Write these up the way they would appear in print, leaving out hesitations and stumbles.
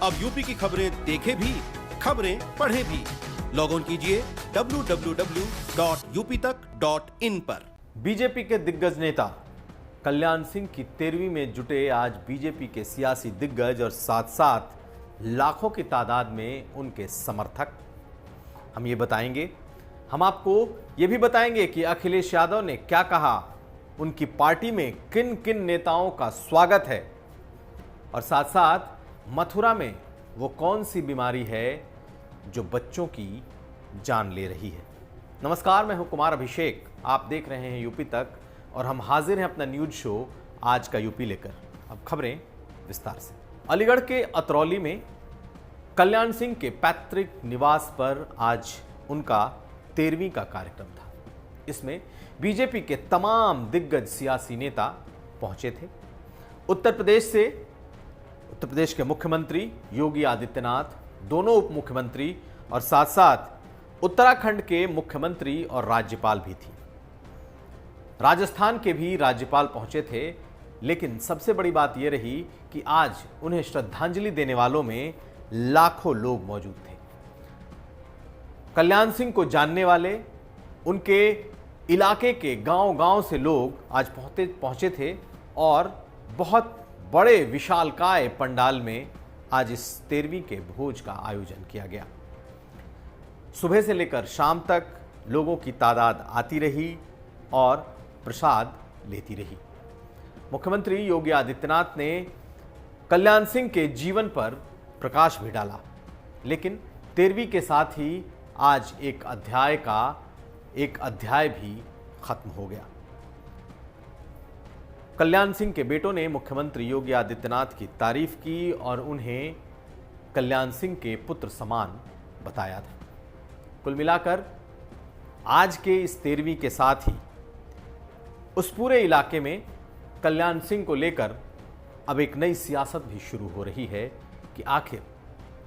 अब यूपी की खबरें देखे भी, खबरें पढ़े भी। लॉग ऑन कीजिए www.uptak.in पर। बीजेपी के दिग्गज नेता कल्याण सिंह की 13वीं में जुटे आज बीजेपी के सियासी दिग्गज और साथ साथ लाखों की तादाद में उनके समर्थक। हम ये बताएंगे, हम आपको ये भी बताएंगे कि अखिलेश यादव ने क्या कहा, उनकी पार्टी में किन किन नेताओं का स्वागत है और साथ साथ मथुरा में वो कौन सी बीमारी है जो बच्चों की जान ले रही है। नमस्कार, मैं हूं कुमार अभिषेक, आप देख रहे हैं यूपी तक और हम हाजिर हैं अपना न्यूज शो आज का यूपी लेकर। अब खबरें विस्तार से। अलीगढ़ के अतरौली में कल्याण सिंह के पैतृक निवास पर आज उनका 13वीं का कार्यक्रम था। इसमें बीजेपी के तमाम दिग्गज सियासी नेता पहुंचे थे। उत्तर प्रदेश के मुख्यमंत्री योगी आदित्यनाथ, दोनों उप मुख्यमंत्री और साथ साथ उत्तराखंड के मुख्यमंत्री और राज्यपाल भी थी। राजस्थान के भी राज्यपाल पहुंचे थे, लेकिन सबसे बड़ी बात यह रही कि आज उन्हें श्रद्धांजलि देने वालों में लाखों लोग मौजूद थे। कल्याण सिंह को जानने वाले, उनके इलाके के गांव-गांव से लोग आज पहुंचे थे और बहुत बड़े विशालकाय पंडाल में आज इस 13वीं के भोज का आयोजन किया गया। सुबह से लेकर शाम तक लोगों की तादाद आती रही और प्रसाद लेती रही। मुख्यमंत्री योगी आदित्यनाथ ने कल्याण सिंह के जीवन पर प्रकाश भी डाला, लेकिन 13वीं के साथ ही आज एक अध्याय भी खत्म हो गया। कल्याण सिंह के बेटों ने मुख्यमंत्री योगी आदित्यनाथ की तारीफ की और उन्हें कल्याण सिंह के पुत्र समान बताया था। कुल मिलाकर आज के इस 13वीं के साथ ही उस पूरे इलाके में कल्याण सिंह को लेकर अब एक नई सियासत भी शुरू हो रही है कि आखिर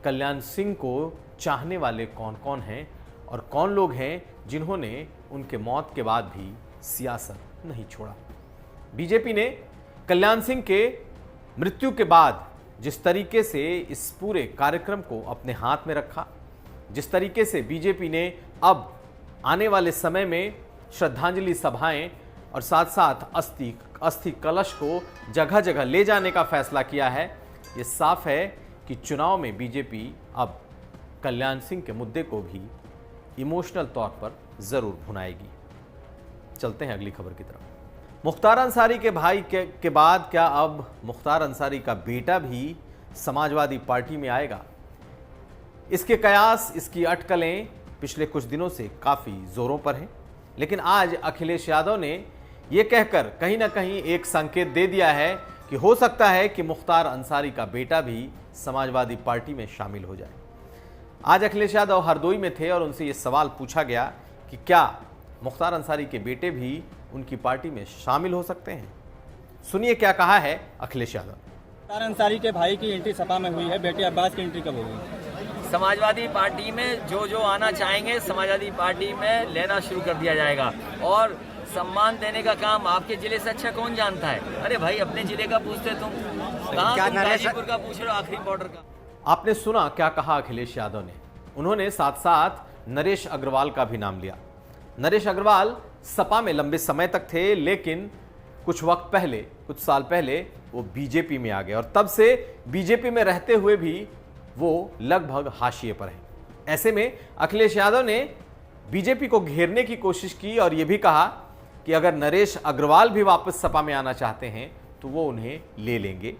कल्याण सिंह को चाहने वाले कौन कौन हैं और कौन लोग हैं जिन्होंने उनके मौत के बाद भी सियासत नहीं छोड़ा। बीजेपी ने कल्याण सिंह के मृत्यु के बाद जिस तरीके से इस पूरे कार्यक्रम को अपने हाथ में रखा, जिस तरीके से बीजेपी ने अब आने वाले समय में श्रद्धांजलि सभाएं और साथ साथ अस्थि कलश को जगह जगह ले जाने का फैसला किया है, ये साफ है कि चुनाव में बीजेपी अब कल्याण सिंह के मुद्दे को भी इमोशनल तौर पर जरूर भुनाएगी। चलते हैं अगली खबर की तरफ। मुख्तार अंसारी के भाई के बाद क्या अब मुख्तार अंसारी का बेटा भी समाजवादी पार्टी में आएगा? इसके कयास, इसकी अटकलें पिछले कुछ दिनों से काफ़ी जोरों पर हैं, लेकिन आज अखिलेश यादव ने यह कहकर कहीं ना कहीं एक संकेत दे दिया है कि हो सकता है कि मुख्तार अंसारी का बेटा भी समाजवादी पार्टी में शामिल हो जाए। आज अखिलेश यादव हरदोई में थे और उनसे ये सवाल पूछा गया कि क्या मुख्तार अंसारी के बेटे भी उनकी पार्टी में शामिल हो सकते हैं। सुनिए क्या कहा है अखिलेश यादव। मुख्तार अंसारी के भाई की एंट्री सपा में हुई है, बेटे अब्बास की एंट्री कब होगी? समाजवादी पार्टी में जो आना चाहेंगे समाजवादी पार्टी में लेना शुरू कर दिया जाएगा और सम्मान देने का काम आपके जिले से अच्छा कौन जानता है? अरे भाई, अपने जिले का पूछते तुम, कहाँ तुम गाजीपुर का पूछ रहे हो, आखिरी बॉर्डर का। आपने सुना क्या कहा अखिलेश यादव ने। उन्होंने साथ साथ नरेश अग्रवाल का भी नाम लिया। नरेश अग्रवाल सपा में लंबे समय तक थे, लेकिन कुछ साल पहले वो बीजेपी में आ गए और तब से बीजेपी में रहते हुए भी वो लगभग हाशिए पर हैं। ऐसे में अखिलेश यादव ने बीजेपी को घेरने की कोशिश की और ये भी कहा कि अगर नरेश अग्रवाल भी वापस सपा में आना चाहते हैं तो वो उन्हें ले लेंगे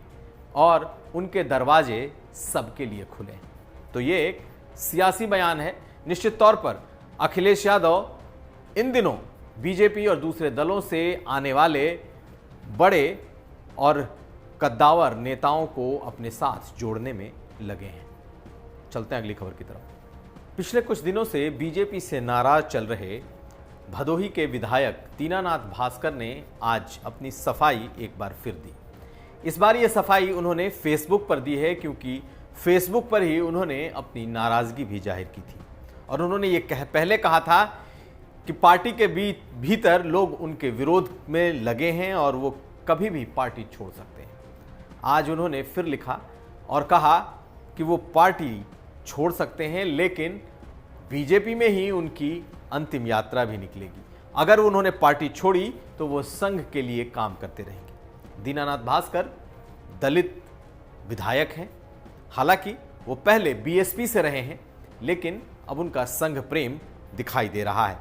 और उनके दरवाजे सबके लिए खुले। तो ये एक सियासी बयान है। निश्चित तौर पर अखिलेश यादव इन दिनों बीजेपी और दूसरे दलों से आने वाले बड़े और कद्दावर नेताओं को अपने साथ जोड़ने में लगे हैं। चलते हैं अगली खबर की तरफ। पिछले कुछ दिनों से बीजेपी से नाराज चल रहे भदोही के विधायक दीनानाथ भास्कर ने आज अपनी सफाई एक बार फिर दी। इस बार ये सफाई उन्होंने फेसबुक पर दी है, क्योंकि फेसबुक पर ही उन्होंने अपनी नाराजगी भी जाहिर की थी और उन्होंने ये पहले कहा था कि पार्टी के भीतर लोग उनके विरोध में लगे हैं और वो कभी भी पार्टी छोड़ सकते हैं। आज उन्होंने फिर लिखा और कहा कि वो पार्टी छोड़ सकते हैं, लेकिन बीजेपी में ही उनकी अंतिम यात्रा भी निकलेगी। अगर उन्होंने पार्टी छोड़ी तो वो संघ के लिए काम करते रहेंगे। दीनानाथ भास्कर दलित विधायक हैं, हालांकि वो पहले बीएसपी से रहे हैं, लेकिन अब उनका संघ प्रेम दिखाई दे रहा है।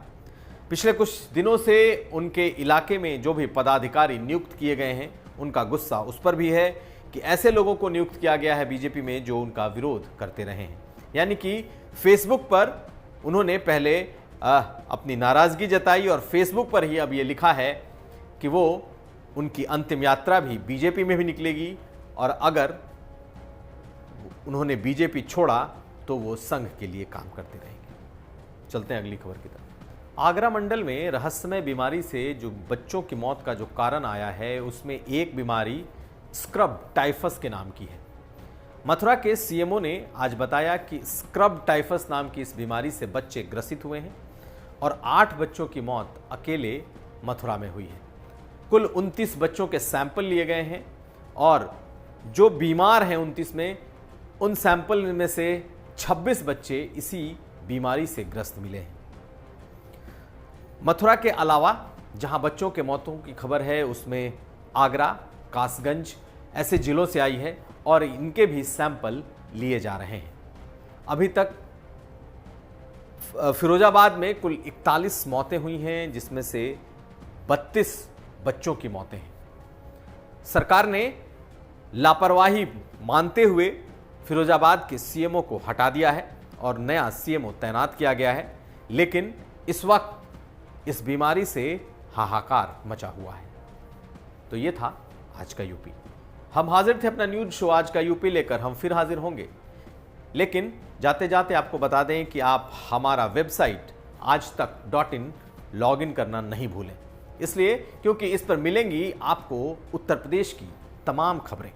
पिछले कुछ दिनों से उनके इलाके में जो भी पदाधिकारी नियुक्त किए गए हैं, उनका गुस्सा उस पर भी है कि ऐसे लोगों को नियुक्त किया गया है बीजेपी में जो उनका विरोध करते रहे हैं। यानी कि फेसबुक पर उन्होंने पहले अपनी नाराजगी जताई और फेसबुक पर ही अब ये लिखा है कि वो उनकी अंतिम यात्रा भी बीजेपी में भी निकलेगी, और अगर उन्होंने बीजेपी छोड़ा तो वो संघ के लिए काम करते रहेंगे। चलते हैं अगली खबर की तरफ। आगरा मंडल में रहस्यमय बीमारी से जो बच्चों की मौत का जो कारण आया है, उसमें एक बीमारी स्क्रब टाइफस के नाम की है। मथुरा के सीएमओ ने आज बताया कि स्क्रब टाइफस नाम की इस बीमारी से बच्चे ग्रसित हुए हैं और 8 बच्चों की मौत अकेले मथुरा में हुई है। कुल 29 बच्चों के सैंपल लिए गए हैं और जो बीमार हैं 29 में, उन सैंपल में से 26 बच्चे इसी बीमारी से ग्रस्त मिले हैं। मथुरा के अलावा जहां बच्चों के मौतों की खबर है, उसमें आगरा, कासगंज ऐसे जिलों से आई है और इनके भी सैंपल लिए जा रहे हैं। अभी तक फिरोजाबाद में कुल 41 मौतें हुई हैं, जिसमें से 32 बच्चों की मौतें हैं। सरकार ने लापरवाही मानते हुए फिरोजाबाद के सीएमओ को हटा दिया है और नया सीएमओ तैनात किया गया है, लेकिन इस वक्त इस बीमारी से हाहाकार मचा हुआ है। तो ये था आज का यूपी। हम हाजिर थे अपना न्यूज शो आज का यूपी लेकर, हम फिर हाजिर होंगे, लेकिन जाते जाते आपको बता दें कि आप हमारा वेबसाइट आजतक.in लॉगिन करना नहीं भूलें, इसलिए क्योंकि इस पर मिलेंगी आपको उत्तर प्रदेश की तमाम खबरें।